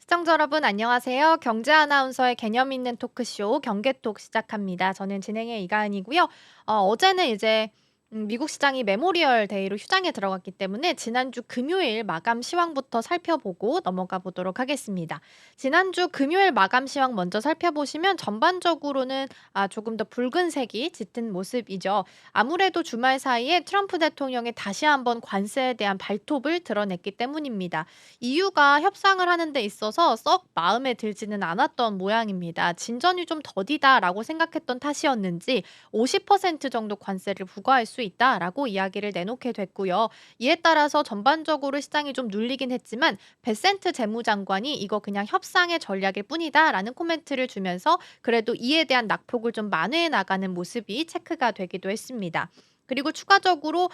시청자 여러분 안녕하세요. 경제 아나운서의 개념 있는 토크쇼 경계톡 시작합니다. 저는 진행의 이가은이고요. 어제는 이제 미국 시장이 메모리얼 데이로 휴장에 들어갔기 때문에 지난주 금요일 마감 시황부터 살펴보고 넘어가 보도록 하겠습니다. 지난주 금요일 마감 시황 먼저 살펴보시면 전반적으로는 조금 더 붉은색이 짙은 모습이죠. 아무래도 주말 사이에 트럼프 대통령이 다시 한번 관세에 대한 발톱을 드러냈기 때문입니다. 이유가 협상을 하는 데 있어서 썩 마음에 들지는 않았던 모양입니다. '진전이 좀 더디다.'라고 생각했던 탓이었는지 50% 정도 관세를 부과할 수 있다라고 이야기를 내놓게 됐고요. 이에 따라서 전반적으로 시장이 좀 눌리긴 했지만 베센트 재무장관이 "이거 그냥 협상의 전략일 뿐이다."라는 코멘트를 주면서 그래도 이에 대한 낙폭을 좀 만회해 나가는 모습이 체크가 되기도 했습니다. 그리고 추가적으로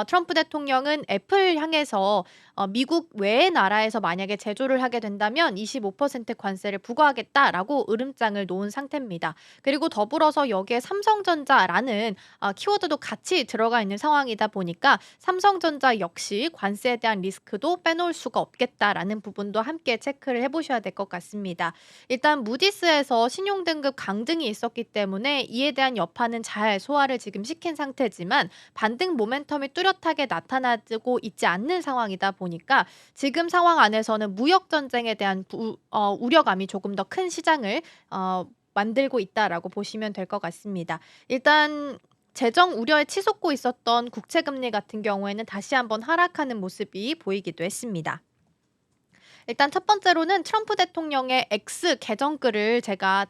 트럼프 대통령은 애플 향해서 미국 외의 나라에서 만약에 제조를 하게 된다면 25% 관세를 부과하겠다라고 으름장을 놓은 상태입니다. 그리고 더불어서 여기에 삼성전자라는 키워드도 같이 들어가 있는 상황이다 보니까 삼성전자 역시 관세에 대한 리스크도 빼놓을 수가 없겠다라는 부분도 함께 체크를 해 보셔야 될 것 같습니다. 일단 무디스에서 신용 등급 강등이 있었기 때문에 이에 대한 여파는 잘 소화를 지금 시킨 상태지만 반등 모멘텀이 뚜렷하게 나타나고 있지 않는 상황이다 보니까 지금 상황 안에서는 무역 전쟁에 대한 우려감이 조금 더 큰 시장을 만들고 있다라고 보시면 될 것 같습니다. 일단 재정 우려에 치솟고 있었던 국채 금리 같은 경우에는 다시 한번 하락하는 모습이 보이기도 했습니다. 일단 첫 번째로는 트럼프 대통령의 X 계정글을 제가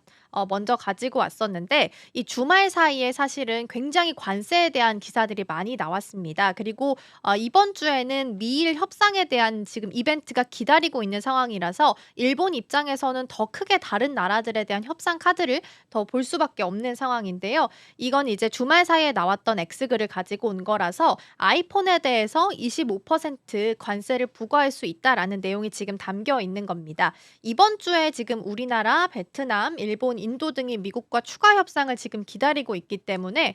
먼저 가지고 왔었는데 이 주말 사이에 사실은 굉장히 관세에 대한 기사들이 많이 나왔습니다. 그리고 이번 주에는 미일 협상에 대한 지금 이벤트가 기다리고 있는 상황이라서 일본 입장에서는 더 크게 다른 나라들에 대한 협상 카드를 더 볼 수밖에 없는 상황인데요. 이건 이제 주말 사이에 나왔던 X글을 가지고 온 거라서 아이폰에 대해서 25% 관세를 부과할 수 있다라는 내용이 지금 담겨 있는 겁니다. 이번 주에 지금 우리나라, 베트남, 일본, 인도 등이 미국과 추가 협상을 지금 기다리고 있기 때문에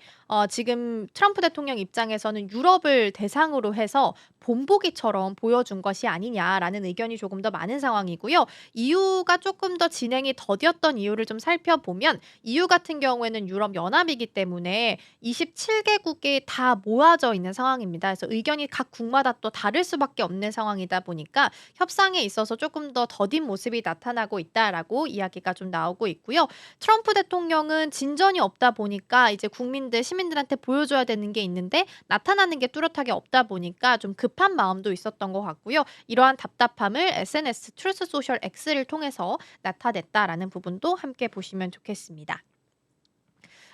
지금 트럼프 대통령 입장에서는 유럽을 대상으로 해서 본보기처럼 보여준 것이 아니냐라는 의견이 조금 더 많은 상황이고요. 이유가 조금 더 진행이 더뎠던 이유를 좀 살펴보면 EU 같은 경우에는 유럽 연합이기 때문에 27개국이 다 모아져 있는 상황입니다. 그래서 의견이 각 국마다 또 다를 수밖에 없는 상황이다 보니까 협상에 있어서 조금 더 더딘 모습이 나타나고 있다라고 이야기가 좀 나오고 있고요. 트럼프 대통령은 진전이 없다 보니까 이제 국민들, 시민들한테 보여줘야 되는 게 있는데 나타나는 게 뚜렷하게 없다 보니까 좀 급한 마음도 있었던 것 같고요. 이러한 답답함을 SNS 트루스 소셜 X를 통해서 나타냈다라는 부분도 함께 보시면 좋겠습니다.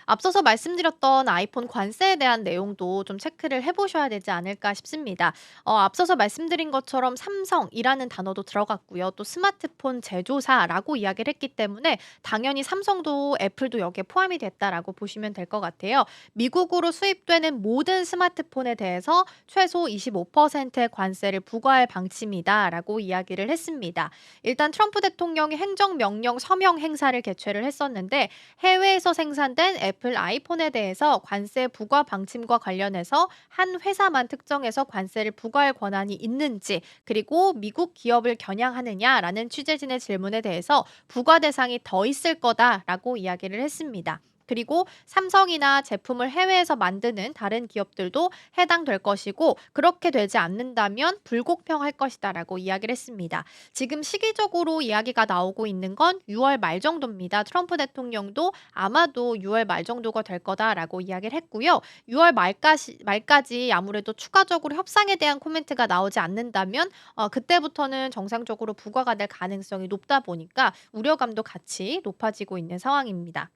앞서서 말씀드렸던 아이폰 관세에 대한 내용도 좀 체크를 해 보셔야 되지 않을까 싶습니다. 앞서서 말씀드린 것처럼 삼성이라는 단어도 들어갔고요. 또 스마트폰 제조사라고 이야기를 했기 때문에 당연히 삼성도 애플도 여기에 포함이 됐다라고 보시면 될 것 같아요. 미국으로 수입되는 모든 스마트폰에 대해서 최소 25%의 관세를 부과할 방침이다라고 이야기를 했습니다. 일단 트럼프 대통령이 행정명령 서명 행사를 개최를 했었는데 해외에서 생산된 애플 아이폰에 대해서 관세 부과 방침과 관련해서 한 회사만 특정해서 관세를 부과할 권한이 있는지, 그리고 미국 기업을 겨냥하느냐라는 취재진의 질문에 대해서 부과 대상이 더 있을 거다라고 이야기를 했습니다. 그리고 삼성이나 제품을 해외에서 만드는 다른 기업들도 해당될 것이고 그렇게 되지 않는다면 불공평할 것이다라고 이야기를 했습니다. 지금 시기적으로 이야기가 나오고 있는 건 6월 말 정도입니다. 트럼프 대통령도 아마도 6월 말 정도가 될 거다라고 이야기를 했고요. 6월 말까지 아무래도 추가적으로 협상에 대한 코멘트가 나오지 않는다면 그때부터는 정상적으로 부과가 될 가능성이 높다 보니까 우려감도 같이 높아지고 있는 상황입니다.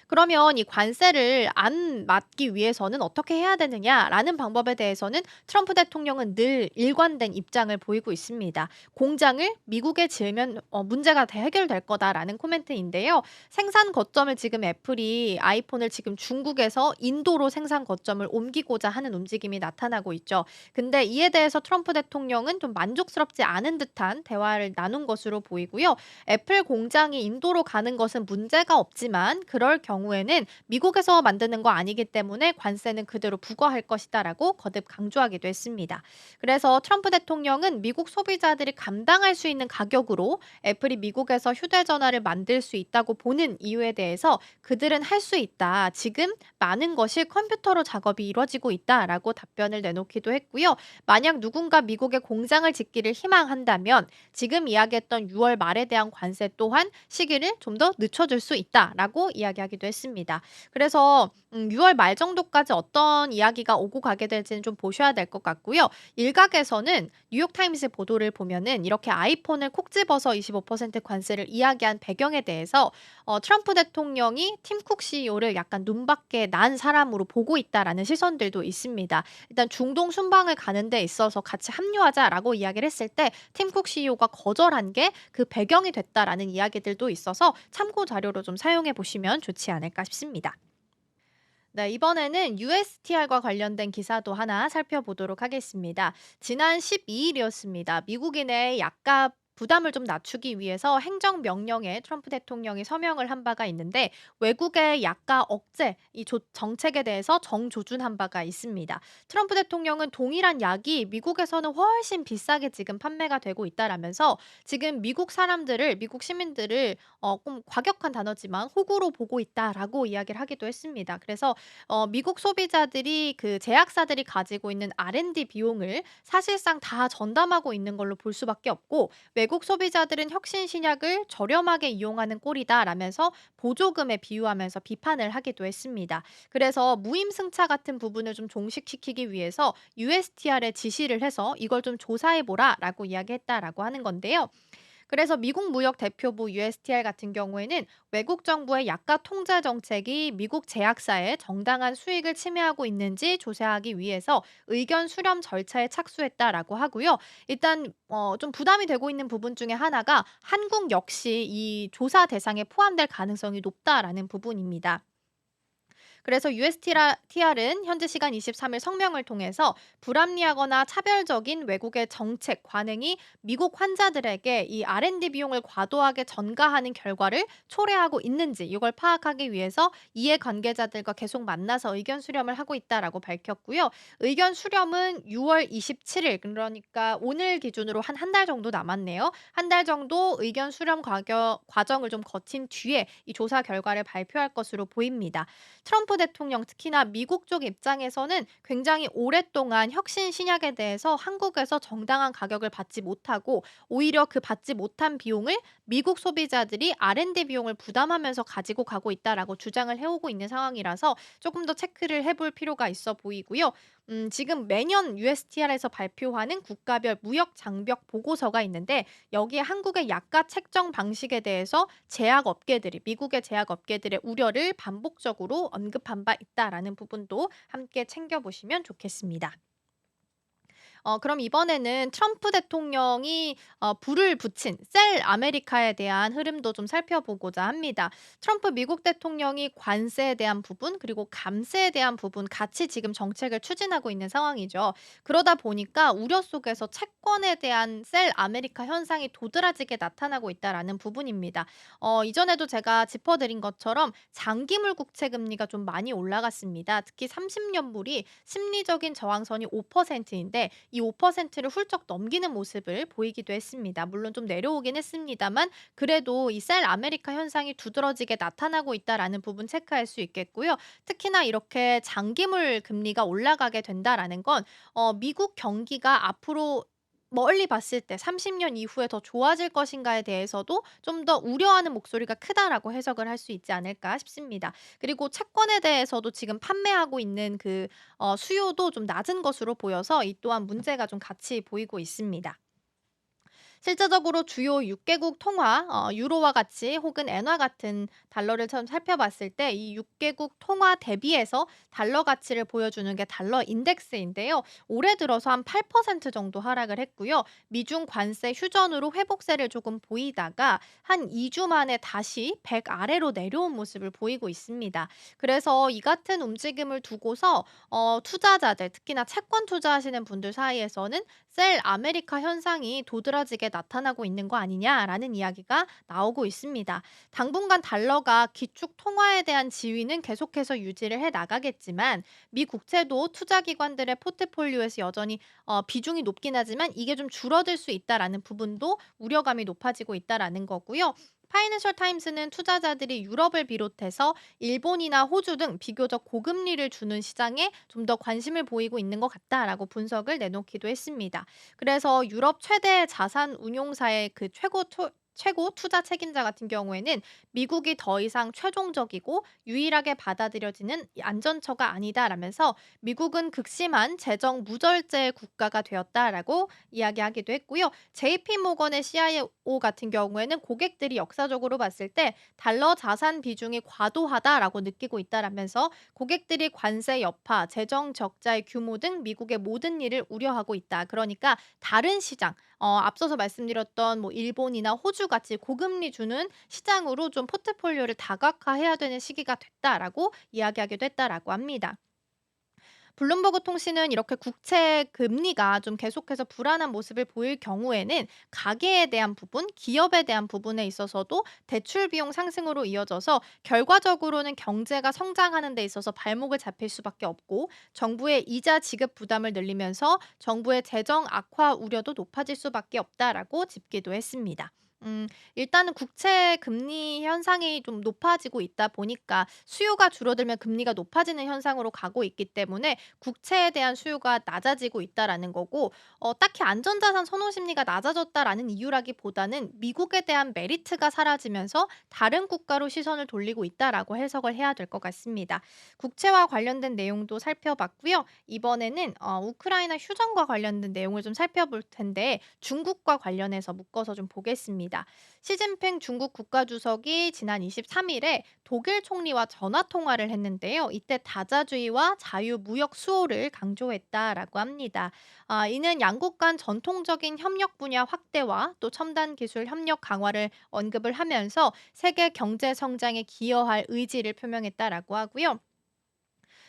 그러면 이 관세를 안 맞기 위해서는 어떻게 해야 되느냐라는 방법에 대해서는 트럼프 대통령은 늘 일관된 입장을 보이고 있습니다. "공장을 미국에 지으면 문제가 다 해결될 거다."라는 코멘트인데요. 생산 거점을 지금 애플이 아이폰을 지금 중국에서 인도로 생산 거점을 옮기고자 하는 움직임이 나타나고 있죠. 근데 이에 대해서 트럼프 대통령은 좀 만족스럽지 않은 듯한 대화를 나눈 것으로 보이고요. 애플 공장이 인도로 가는 것은 문제가 없지만 그럴 경우에는 "미국에서 만드는 거 아니기 때문에 관세는 그대로 부과할 것이다."라고 거듭 강조하기도 했습니다. 그래서 트럼프 대통령은 미국 소비자들이 감당할 수 있는 가격으로 애플이 미국에서 휴대전화를 만들 수 있다고 보는 이유에 대해서 "그들은 할 수 있다. 지금 많은 것이 컴퓨터로 작업이 이루어지고 있다."라고 답변을 내놓기도 했고요. 만약 누군가 미국에 공장을 짓기를 희망한다면 지금 이야기했던 6월 말에 대한 관세 또한 시기를 좀 더 늦춰줄 수 있다라고 이야기하기도 했습니다. 그래서 6월 말 정도까지 어떤 이야기가 오고 가게 될지는 좀 보셔야 될 것 같고요. 일각에서는 뉴욕타임스 보도를 보면은 이렇게 아이폰을 콕 집어서 25% 관세를 이야기한 배경에 대해서 트럼프 대통령이 팀 쿡 CEO를 약간 '눈밖에 난 사람으로 보고 있다.'라는 시선들도 있습니다. 일단 중동 순방을 가는 데 있어서 "같이 합류하자."라고 이야기를 했을 때 팀 쿡 CEO가 거절한 게 그 배경이 됐다라는 이야기들도 있어서 참고 자료로 좀 사용해 보시면 좋지 않을까 싶습니다. 네, 이번에는 USTR과 관련된 기사도 하나 살펴보도록 하겠습니다. 지난 12일이었습니다. 미국인의 약값 부담을 좀 낮추기 위해서 행정명령에 트럼프 대통령이 서명을 한 바가 있는데 외국의 약가 억제 이 정책에 대해서 정조준한 바가 있습니다. 트럼프 대통령은 동일한 약이 미국에서는 훨씬 비싸게 지금 판매가 되고 있다라면서 지금 미국 사람들을 미국 시민들을 좀 과격한 단어지만 호구로 보고 있다라고 이야기를 하기도 했습니다. 그래서 미국 소비자들이 그 제약사들이 가지고 있는 R&D 비용을 사실상 다 전담하고 있는 걸로 볼 수밖에 없고 "외국 소비자들은 혁신 신약을 저렴하게 이용하는 꼴이다."라면서 보조금에 비유하면서 비판을 하기도 했습니다. 그래서 무임승차 같은 부분을 좀 종식시키기 위해서 USTR에 지시를 해서 "이걸 좀 조사해 보라."라고 이야기했다라고 하는 건데요. 그래서 미국 무역 대표부 USTR 같은 경우에는 외국 정부의 약가 통제 정책이 미국 제약사의 정당한 수익을 침해하고 있는지 조사하기 위해서 의견 수렴 절차에 착수했다라고 하고요. 일단 좀 부담이 되고 있는 부분 중에 하나가 한국 역시 이 조사 대상에 포함될 가능성이 높다라는 부분입니다. 그래서 USTR은 현지 시간 23일 성명을 통해서 불합리하거나 차별적인 외국의 정책 관행이 미국 환자들에게 이 R&D 비용을 과도하게 전가하는 결과를 초래하고 있는지 이걸 파악하기 위해서 이해 관계자들과 계속 만나서 의견 수렴을 하고 있다라고 밝혔고요. 의견 수렴은 6월 27일 그러니까 오늘 기준으로 한 달 정도 남았네요. 한 달 정도 의견 수렴 과정을 좀 거친 뒤에 이 조사 결과를 발표할 것으로 보입니다. 트럼프 대통령 특히나 미국 쪽 입장에서는 굉장히 오랫동안 혁신 신약에 대해서 한국에서 정당한 가격을 받지 못하고 오히려 그 받지 못한 비용을 미국 소비자들이 R&D 비용을 부담하면서 가지고 가고 있다라고 주장을 해오고 있는 상황이라서 조금 더 체크를 해볼 필요가 있어 보이고요. 지금 매년 USTR에서 발표하는 국가별 무역 장벽 보고서가 있는데 여기에 한국의 약가 책정 방식에 대해서 제약업계들이 미국의 제약업계들의 우려를 반복적으로 언급한 바 있다라는 부분도 함께 챙겨보시면 좋겠습니다. 그럼 이번에는 트럼프 대통령이 불을 붙인 셀 아메리카에 대한 흐름도 좀 살펴보고자 합니다. 트럼프 미국 대통령이 관세에 대한 부분 그리고 감세에 대한 부분 같이 지금 정책을 추진하고 있는 상황이죠. 그러다 보니까 우려 속에서 채권에 대한 셀 아메리카 현상이 도드라지게 나타나고 있다라는 부분입니다. 이전에도 제가 짚어드린 것처럼 장기물 국채 금리가 좀 많이 올라갔습니다. 특히 30년물이 심리적인 저항선이 5%인데 이 5%를 훌쩍 넘기는 모습을 보이기도 했습니다. 물론 좀 내려오긴 했습니다만 그래도 이 셀 아메리카 현상이 두드러지게 나타나고 있다라는 부분 체크할 수 있겠고요. 특히나 이렇게 장기물 금리가 올라가게 된다라는 건 미국 경기가 앞으로 멀리 봤을 때 30년 이후에 더 좋아질 것인가에 대해서도 좀 더 우려하는 목소리가 크다라고 해석을 할 수 있지 않을까 싶습니다. 그리고 채권에 대해서도 지금 판매하고 있는 그 수요도 좀 낮은 것으로 보여서 이 또한 문제가 좀 같이 보이고 있습니다. 실제적으로 주요 6개국 통화, 유로와 같이 혹은 엔화 같은 달러를 처음 살펴봤을 때 이 6개국 통화 대비해서 달러 가치를 보여주는 게 달러 인덱스인데요. 올해 들어서 한 8% 정도 하락을 했고요. 미중 관세 휴전으로 회복세를 조금 보이다가 한 2주 만에 다시 100 아래로 내려온 모습을 보이고 있습니다. 그래서 이 같은 움직임을 두고서 투자자들 특히나 채권 투자하시는 분들 사이에서는 셀 아메리카 현상이 도드라지게 나타나고 있는 거 아니냐라는 이야기가 나오고 있습니다. 당분간 달러가 기축 통화에 대한 지위는 계속해서 유지를 해 나가겠지만 미 국채도 투자 기관들의 포트폴리오에서 여전히 비중이 높긴 하지만 이게 좀 줄어들 수 있다라는 부분도 우려감이 높아지고 있다라는 거고요. 파이낸셜 타임스는 투자자들이 유럽을 비롯해서 일본이나 호주 등 비교적 고금리를 주는 시장에 좀 더 관심을 보이고 있는 것 같다라고 분석을 내놓기도 했습니다. 그래서 유럽 최대 자산 운용사의 그 최고 투자 책임자 같은 경우에는 미국이 더 이상 최종적이고 유일하게 받아들여지는 안전처가 아니다라면서 미국은 극심한 재정 무절제 국가가 되었다라고 이야기하기도 했고요. JP 모건의 CIO 같은 경우에는 고객들이 역사적으로 봤을 때 달러 자산 비중이 과도하다라고 느끼고 있다라면서 고객들이 관세 여파, 재정 적자의 규모 등 미국의 모든 일을 우려하고 있다. 그러니까 다른 시장, 앞서서 말씀드렸던 뭐 일본이나 호주 같이 고금리 주는 시장으로 좀 포트폴리오를 다각화해야 되는 시기가 됐다라고 이야기하기도 했다라고 합니다. 블룸버그 통신은 이렇게 국채 금리가 좀 계속해서 불안한 모습을 보일 경우에는 가계에 대한 부분, 기업에 대한 부분에 있어서도 대출 비용 상승으로 이어져서 결과적으로는 경제가 성장하는 데 있어서 발목을 잡힐 수밖에 없고 정부의 이자 지급 부담을 늘리면서 정부의 재정 악화 우려도 높아질 수밖에 없다라고 짚기도 했습니다. 일단은 국채 금리 현상이 좀 높아지고 있다 보니까 수요가 줄어들면 금리가 높아지는 현상으로 가고 있기 때문에 국채에 대한 수요가 낮아지고 있다라는 거고 딱히 안전자산 선호 심리가 낮아졌다라는 이유라기보다는 미국에 대한 메리트가 사라지면서 다른 국가로 시선을 돌리고 있다라고 해석을 해야 될 것 같습니다. 국채와 관련된 내용도 살펴봤고요. 이번에는 우크라이나 휴전과 관련된 내용을 좀 살펴볼 텐데 중국과 관련해서 묶어서 좀 보겠습니다. 시진핑 중국 국가주석이 지난 23일에 독일 총리와 전화 통화를 했는데요. 이때 다자주의와 자유무역 수호를 강조했다라고 합니다. 이는 양국 간 전통적인 협력 분야 확대와 또 첨단 기술 협력 강화를 언급을 하면서 세계 경제 성장에 기여할 의지를 표명했다라고 하고요.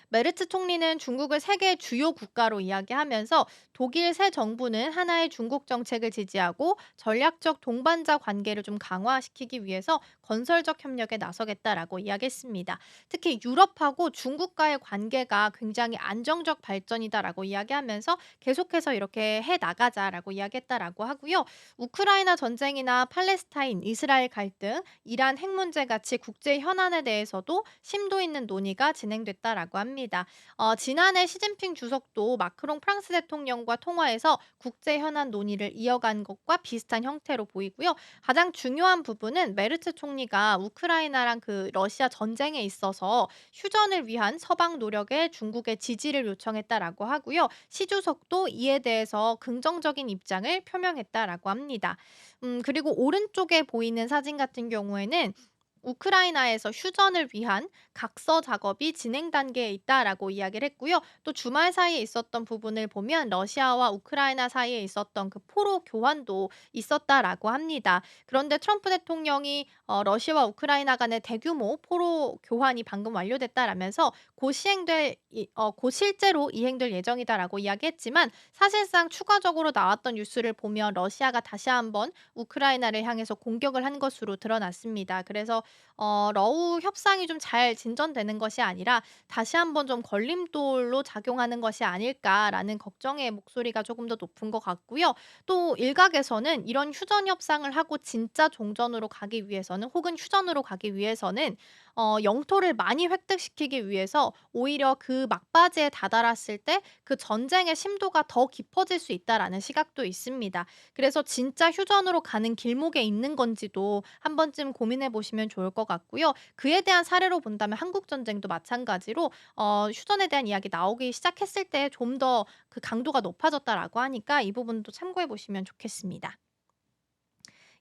메르츠 총리는 중국을 세계 주요 국가로 이야기하면서 독일 새 정부는 하나의 중국 정책을 지지하고 전략적 동반자 관계를 좀 강화시키기 위해서 건설적 협력에 나서겠다라고 이야기했습니다. 특히 유럽하고 중국과의 관계가 굉장히 안정적 발전이다라고 이야기하면서 계속해서 이렇게 해 나가자라고 이야기했다라고 하고요. 우크라이나 전쟁이나 팔레스타인, 이스라엘 갈등, 이란 핵 문제 같이 국제 현안에 대해서도 심도 있는 논의가 진행됐다라고 합니다. 지난해 시진핑 주석도 마크롱 프랑스 대통령과 통화해서 국제 현안 논의를 이어간 것과 비슷한 형태로 보이고요. 가장 중요한 부분은 메르츠 총리가 우크라이나랑 그 러시아 전쟁에 있어서 휴전을 위한 서방 노력에 중국의 지지를 요청했다라고 하고요. 시 주석도 이에 대해서 긍정적인 입장을 표명했다라고 합니다. 그리고 오른쪽에 보이는 사진 같은 경우에는 우크라이나에서 휴전을 위한 각서 작업이 진행 단계에 있다라고 이야기를 했고요. 또 주말 사이에 있었던 부분을 보면 러시아와 우크라이나 사이에 있었던 그 포로 교환도 있었다라고 합니다. 그런데 트럼프 대통령이 러시아와 우크라이나 간의 대규모 포로 교환이 방금 완료됐다라면서 곧 실제로 이행될 예정이다라고 이야기했지만 사실상 추가적으로 나왔던 뉴스를 보면 러시아가 다시 한번 우크라이나를 향해서 공격을 한 것으로 드러났습니다. 그래서 러우 협상이 좀 잘 진전되는 것이 아니라 다시 한번 좀 걸림돌로 작용하는 것이 아닐까라는 걱정의 목소리가 조금 더 높은 것 같고요. 또 일각에서는 이런 휴전 협상을 하고 진짜 종전으로 가기 위해서는 혹은 휴전으로 가기 위해서는 영토를 많이 획득시키기 위해서 오히려 그 막바지에 다다랐을 때 그 전쟁의 심도가 더 깊어질 수 있다라는 시각도 있습니다. 그래서 진짜 휴전으로 가는 길목에 있는 건지도 한 번쯤 고민해 보시면 좋을 것 같고요. 그에 대한 사례로 본다면 한국 전쟁도 마찬가지로 휴전에 대한 이야기 나오기 시작했을 때 좀 더 그 강도가 높아졌다라고 하니까 이 부분도 참고해 보시면 좋겠습니다.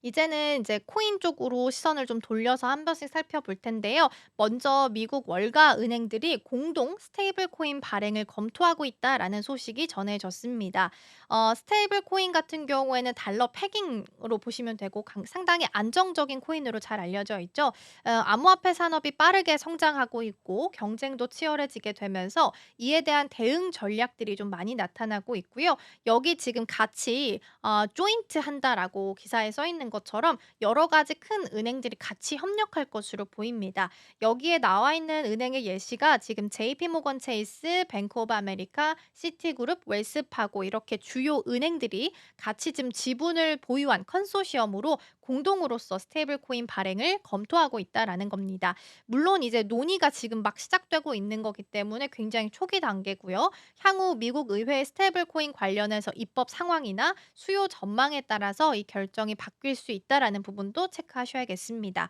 이제는 이제 코인 쪽으로 시선을 좀 돌려서 한 번씩 살펴볼 텐데요. 먼저 미국 월가 은행들이 공동 스테이블 코인 발행을 검토하고 있다라는 소식이 전해졌습니다. 스테이블 코인 같은 경우에는 달러 패깅으로 보시면 되고 상당히 안정적인 코인으로 잘 알려져 있죠. 암호화폐 산업이 빠르게 성장하고 있고 경쟁도 치열해지게 되면서 이에 대한 대응 전략들이 좀 많이 나타나고 있고요. 여기 지금 같이 조인트 한다라고 기사에 써 있는 것처럼 여러 가지 큰 은행들이 같이 협력할 것으로 보입니다. 여기에 나와 있는 은행의 예시가 지금 JP 모건 체이스, 뱅크 오브 아메리카, 시티그룹, 웰스파고 이렇게 주요 은행들이 같이 지금 지분을 보유한 컨소시엄으로 공동으로서 스테이블 코인 발행을 검토하고 있다라는 겁니다. 물론 이제 논의가 지금 막 시작되고 있는 거기 때문에 굉장히 초기 단계고요. 향후 미국 의회의 스테이블 코인 관련해서 입법 상황이나 수요 전망에 따라서 이 결정이 바뀔 수 있다라는 부분도 체크하셔야겠습니다.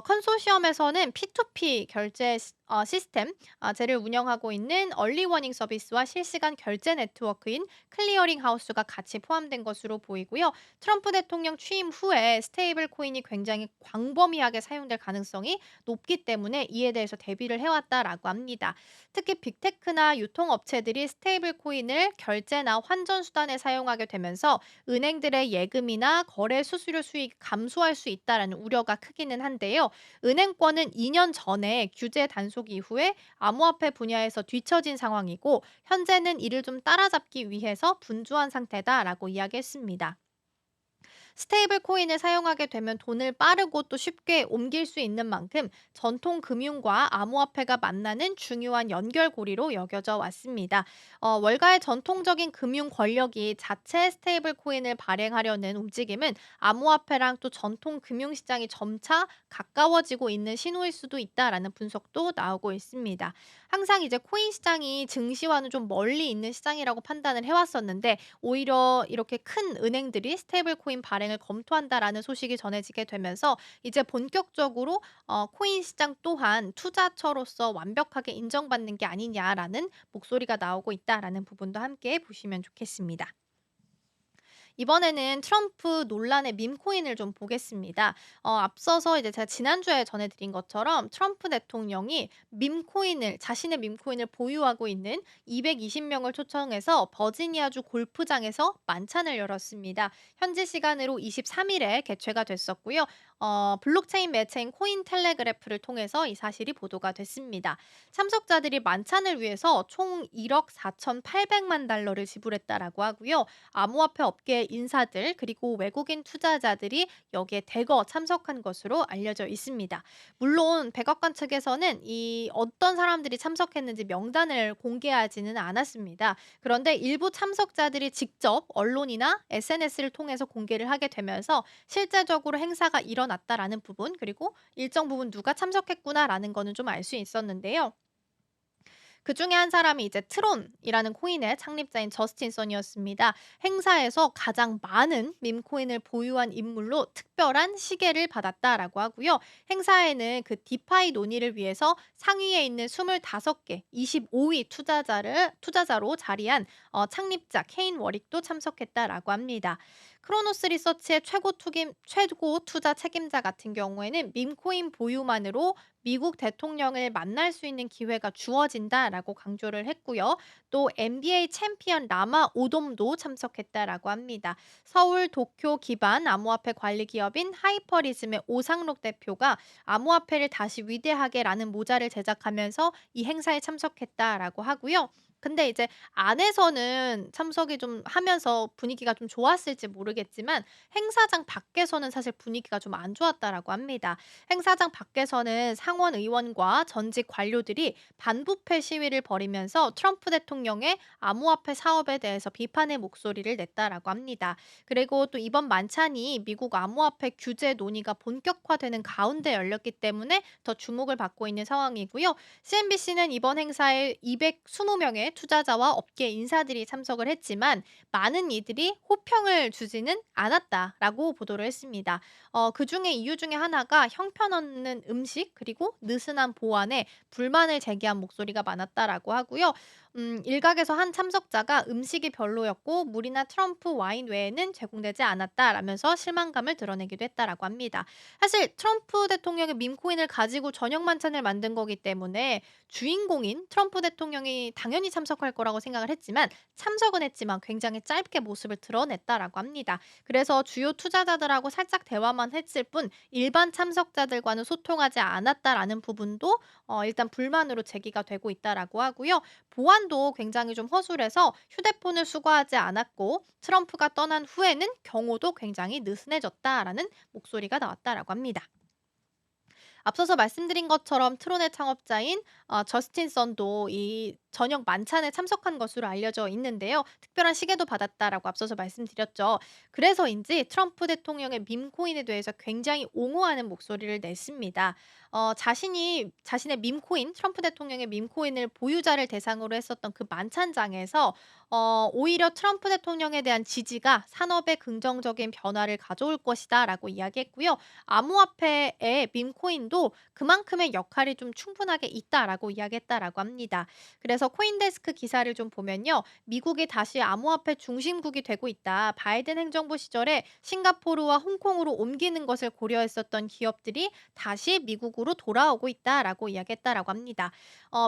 컨소시엄에서는 P2P 결제 시스템 를 운영하고 있는 얼리 워닝 서비스와 실시간 결제 네트워크인 클리어링 하우스가 같이 포함된 것으로 보이고요. 트럼프 대통령 취임 후에 스테이블 코인이 굉장히 광범위하게 사용될 가능성이 높기 때문에 이에 대해서 대비를 해왔다라고 합니다. 특히 빅테크나 유통업체들이 스테이블 코인을 결제나 환전 수단에 사용하게 되면서 은행들의 예금이나 거래 수수료 수익이 감소할 수 있다라는 우려가 크기는 한데요. 은행권은 2년 전에 규제 단속 이후에 암호화폐 분야에서 뒤처진 상황이고 현재는 이를 좀 따라잡기 위해서 분주한 상태다라고 이야기했습니다. 스테이블 코인을 사용하게 되면 돈을 빠르고 또 쉽게 옮길 수 있는 만큼 전통 금융과 암호화폐가 만나는 중요한 연결고리로 여겨져 왔습니다. 월가의 전통적인 금융 권력이 자체 스테이블 코인을 발행하려는 움직임은 암호화폐랑 또 전통 금융 시장이 점차 가까워지고 있는 신호일 수도 있다라는 분석도 나오고 있습니다. 항상 이제 코인 시장이 증시와는 좀 멀리 있는 시장이라고 판단을 해왔었는데 오히려 이렇게 큰 은행들이 스테이블 코인 발행을 검토한다라는 소식이 전해지게 되면서 이제 본격적으로 코인 시장 또한 투자처로서 완벽하게 인정받는 게 아니냐라는 목소리가 나오고 있다라는 부분도 함께 보시면 좋겠습니다. 이번에는 트럼프 논란의 밈코인을 좀 보겠습니다. 앞서서 이제 제가 지난주에 전해드린 것처럼 트럼프 대통령이 자신의 밈코인을 보유하고 있는 220명을 초청해서 버지니아주 골프장에서 만찬을 열었습니다. 현지 시간으로 23일에 개최가 됐었고요. 블록체인 매체인 코인텔레그래프를 통해서 이 사실이 보도가 됐습니다. 참석자들이 만찬을 위해서 총 1억 4,800만 달러를 지불했다라고 하고요. 암호화폐 업계 인사들 그리고 외국인 투자자들이 여기에 대거 참석한 것으로 알려져 있습니다. 물론 백악관 측에서는 이 어떤 사람들이 참석했는지 명단을 공개하지는 않았습니다. 그런데 일부 참석자들이 직접 언론이나 SNS를 통해서 공개를 하게 되면서 실제적으로 행사가 일어났다라는 부분 그리고 일정 부분 누가 참석했구나라는 거는 좀 알 수 있었는데요. 그중에 한 사람이 이제 트론이라는 코인의 창립자인 저스틴 선이었습니다. 행사에서 가장 많은 밈코인을 보유한 인물로 특별한 시계를 받았다라고 하고요. 행사에는 그 디파이 논의를 위해서 상위에 있는 25개, 25위 투자자로 자리한 창립자 케인 워릭도 참석했다라고 합니다. 크로노스 리서치의 최고 투자 책임자 같은 경우에는 밈코인 보유만으로 미국 대통령을 만날 수 있는 기회가 주어진다라고 강조를 했고요. 또 NBA 챔피언 라마 오돔도 참석했다라고 합니다. 서울, 도쿄 기반 암호화폐 관리 기업인 하이퍼리즘의 오상록 대표가 암호화폐를 다시 위대하게라는 모자를 제작하면서 이 행사에 참석했다라고 하고요. 근데 이제 안에서는 참석이 좀 하면서 분위기가 좀 좋았을지 모르겠지만 행사장 밖에서는 사실 분위기가 좀 안 좋았다라고 합니다. 행사장 밖에서는 상원 의원과 전직 관료들이 반부패 시위를 벌이면서 트럼프 대통령의 암호화폐 사업에 대해서 비판의 목소리를 냈다라고 합니다. 그리고 또 이번 만찬이 미국 암호화폐 규제 논의가 본격화되는 가운데 열렸기 때문에 더 주목을 받고 있는 상황이고요. CNBC는 이번 행사에 220명의 투자자와 업계 인사들이 참석을 했지만 많은 이들이 호평을 주지는 않았다라고 보도를 했습니다. 그중에 이유 중에 하나가 형편없는 음식 그리고 느슨한 보안에 불만을 제기한 목소리가 많았다라고 하고요. 일각에서 한 참석자가 "음식이 별로였고 물이나 트럼프 와인 외에는 제공되지 않았다."라면서 실망감을 드러내기도 했다라고 합니다. 사실 트럼프 대통령의 밈코인을 가지고 저녁 만찬을 만든 거기 때문에 주인공인 트럼프 대통령이 당연히 참석할 거라고 생각을 했지만 참석은 했지만 굉장히 짧게 모습을 드러냈다라고 합니다. 그래서 주요 투자자들하고 살짝 대화만 했을 뿐 일반 참석자들과는 소통하지 않았다라는 부분도 일단 불만으로 제기가 되고 있다라고 하고요. 보안도 굉장히 좀 허술해서 휴대폰을 수거하지 않았고 트럼프가 떠난 후에는 경호도 굉장히 느슨해졌다라는 목소리가 나왔다라고 합니다. 앞서서 말씀드린 것처럼 트론의 창업자인 저스틴 선도 이 저녁 만찬에 참석한 것으로 알려져 있는데요. 특별한 시계도 받았다라고 앞서서 말씀드렸죠. 그래서인지 트럼프 대통령의 밈코인에 대해서 굉장히 옹호하는 목소리를 냈습니다. 자신이 자신의 밈코인, 트럼프 대통령의 밈코인을 보유자를 대상으로 했었던 그 만찬장에서 오히려 트럼프 대통령에 대한 지지가 산업에 긍정적인 변화를 가져올 것이다라고 이야기했고요. 암호화폐의 밈코인도 그만큼의 역할이 좀 충분하게 있다라고 이야기했다라고 합니다. 그래서 코인데스크 기사를 좀 보면요. "미국이 다시 암호화폐 중심국이 되고 있다. 바이든 행정부 시절에 싱가포르와 홍콩으로 옮기는 것을 고려했었던 기업들이 다시 미국으로 돌아오고 있다."라고 이야기했다라고 합니다.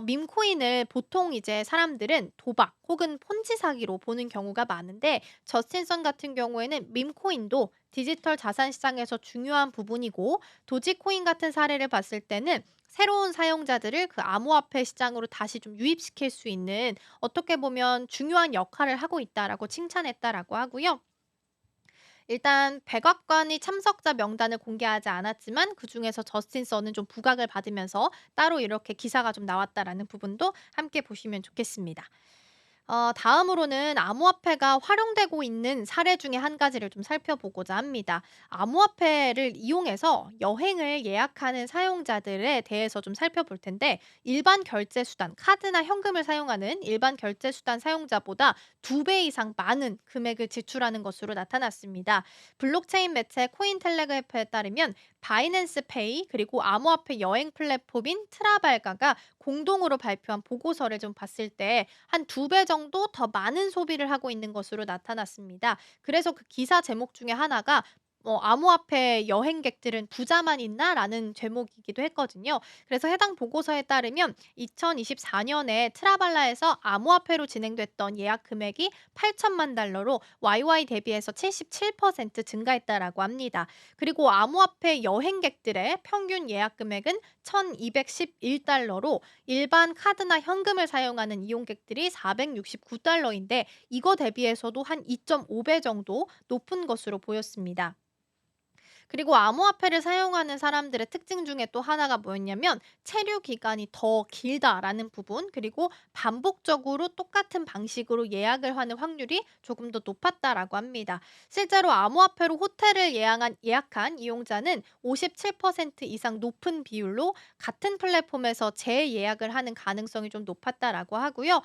밈코인을 보통 이제 사람들은 도박 혹은 폰지 사기로 보는 경우가 많은데 저스틴 선 같은 경우에는 밈코인도 디지털 자산 시장에서 중요한 부분이고 도지코인 같은 사례를 봤을 때는 새로운 사용자들을 그 암호화폐 시장으로 다시 좀 유입시킬 수 있는 어떻게 보면 중요한 역할을 하고 있다라고 칭찬했다라고 하고요. 일단 백악관이 참석자 명단을 공개하지 않았지만 그중에서 저스틴 선은 좀 부각을 받으면서 따로 이렇게 기사가 좀 나왔다라는 부분도 함께 보시면 좋겠습니다. 다음으로는 암호화폐가 활용되고 있는 사례 중에 한 가지를 좀 살펴보고자 합니다. 암호화폐를 이용해서 여행을 예약하는 사용자들에 대해서 좀 살펴볼 텐데 일반 결제 수단, 카드나 현금을 사용하는 일반 결제 수단 사용자보다 2배 이상 많은 금액을 지출하는 것으로 나타났습니다. 블록체인 매체 코인텔레그래프에 따르면 바이낸스 페이 그리고 암호화폐 여행 플랫폼인 트라발가가 공동으로 발표한 보고서를 좀 봤을 때 한 2배 정도 더 많은 소비를 하고 있는 것으로 나타났습니다. 그래서 그 기사 제목 중에 하나가 "암호화폐 여행객들은 부자만 있나?"라는 제목이기도 했거든요. 그래서 해당 보고서에 따르면 2024 년에 트라발라에서 암호화폐로 진행됐던 예약 금액이 8천만 달러로 YY 대비해서 77% 증가했다라고 합니다. 그리고 암호화폐 여행객들의 평균 예약 금액은 1,211 달러로 일반 카드나 현금을 사용하는 이용객들이 469 달러인데 이거 대비해서도 한 2.5배 정도 높은 것으로 보였습니다. 그리고 암호화폐를 사용하는 사람들의 특징 중에 또 하나가 뭐였냐면 체류 기간이 더 길다라는 부분 그리고 반복적으로 똑같은 방식으로 예약을 하는 확률이 조금 더 높았다라고 합니다. 실제로 암호화폐로 호텔을 예약한 이용자는 57% 이상 높은 비율로 같은 플랫폼에서 재예약을 하는 가능성이 좀 높았다라고 하고요.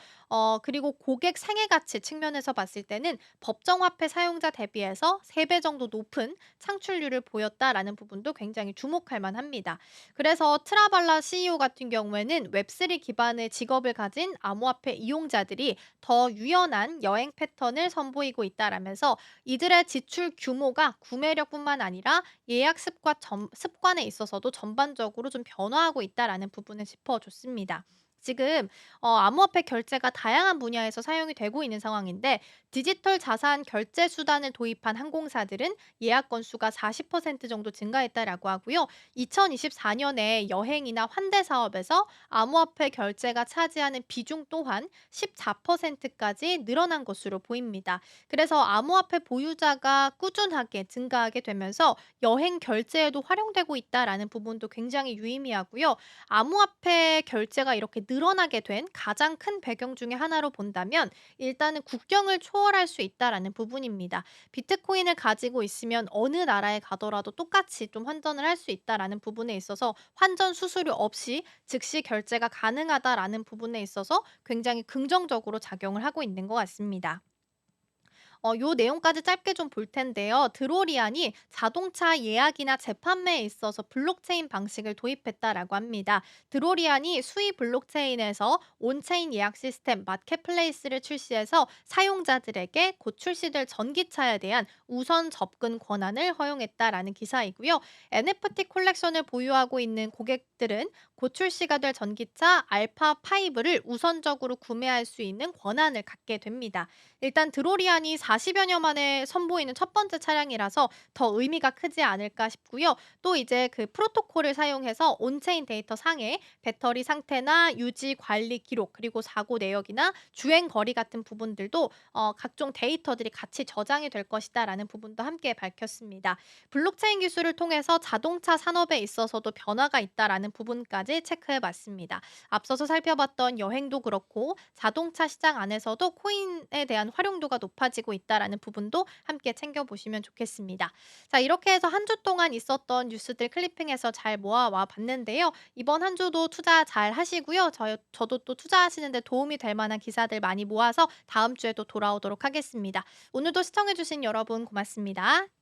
그리고 고객 생애 가치 측면에서 봤을 때는 법정화폐 사용자 대비해서 3배 정도 높은 창출률을 보였다라는 부분도 굉장히 주목할 만합니다. 그래서 트라발라 CEO 같은 경우에는 웹3 기반의 직업을 가진 암호화폐 이용자들이 더 유연한 여행 패턴을 선보이고 있다라면서 이들의 지출 규모가 구매력뿐만 아니라 예약 습관에 있어서도 전반적으로 좀 변화하고 있다라는 부분을 짚어줬습니다. 지금 암호화폐 결제가 다양한 분야에서 사용이 되고 있는 상황인데 디지털 자산 결제 수단을 도입한 항공사들은 예약 건수가 40% 정도 증가했다라고 하고요. 2024 년에 여행이나 환대 사업에서 암호화폐 결제가 차지하는 비중 또한 14%까지 늘어난 것으로 보입니다. 그래서 암호화폐 보유자가 꾸준하게 증가하게 되면서 여행 결제에도 활용되고 있다라는 부분도 굉장히 유의미하고요. 암호화폐 결제가 이렇게 늘어나게 된 가장 큰 배경 중에 하나로 본다면 일단은 국경을 초월할 수 있다라는 부분입니다. 비트코인을 가지고 있으면 어느 나라에 가더라도 똑같이 좀 환전을 할 수 있다라는 부분에 있어서 환전 수수료 없이 즉시 결제가 가능하다라는 부분에 있어서 굉장히 긍정적으로 작용을 하고 있는 것 같습니다. 요 내용까지 짧게 좀 볼 텐데요. 드로리안이 자동차 예약이나 재판매에 있어서 블록체인 방식을 도입했다라고 합니다. 드로리안이 수의 블록체인에서 온체인 예약 시스템 마켓플레이스를 출시해서 사용자들에게 곧 출시될 전기차에 대한 우선 접근 권한을 허용했다라는 기사이고요. NFT 콜렉션을 보유하고 있는 고객들은 곧 출시가 될 전기차 알파 5를 우선적으로 구매할 수 있는 권한을 갖게 됩니다. 일단 드로리안이 40여 년 만에 선보이는 첫 번째 차량이라서 더 의미가 크지 않을까 싶고요. 또 이제 그 프로토콜을 사용해서 온체인 데이터 상에 배터리 상태나 유지 관리 기록 그리고 사고 내역이나 주행 거리 같은 부분들도 각종 데이터들이 같이 저장이 될 것이다라는 부분도 함께 밝혔습니다. 블록체인 기술을 통해서 자동차 산업에 있어서도 변화가 있다라는 부분까지 체크해 봤습니다. 앞서서 살펴봤던 여행도 그렇고 자동차 시장 안에서도 코인에 대한 활용도가 높아지고 있다라는 부분도 함께 챙겨보시면 좋겠습니다. 자, 이렇게 해서 한 주 동안 있었던 뉴스들 클리핑해서 잘 모아와 봤는데요. 이번 한 주도 투자 잘 하시고요. 저도 또 투자하시는데 도움이 될 만한 기사들 많이 모아서 다음 주에 또 돌아오도록 하겠습니다. 오늘도 시청해주신 여러분 고맙습니다.